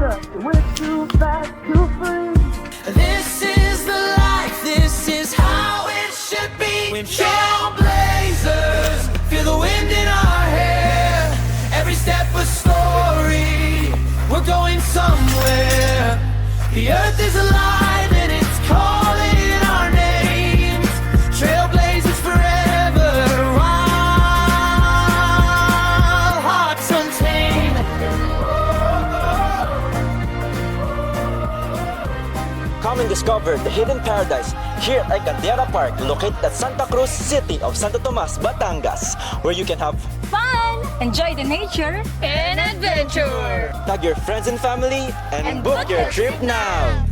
We're too fast to freeze. This is the life, this is how it should be. We're trailblazers, feel the wind in our hair. Every step a story, we're going somewhere. The earth is alive and it's calling our names. Trailblazers forever, wild hearts untamed. Come and discover the hidden paradise here at Enkantierra Park, located at Santa Cruz City of Santo Tomas, Batangas, where you can have Fun! Enjoy the nature and adventure! tag your friends and family and book your trip now.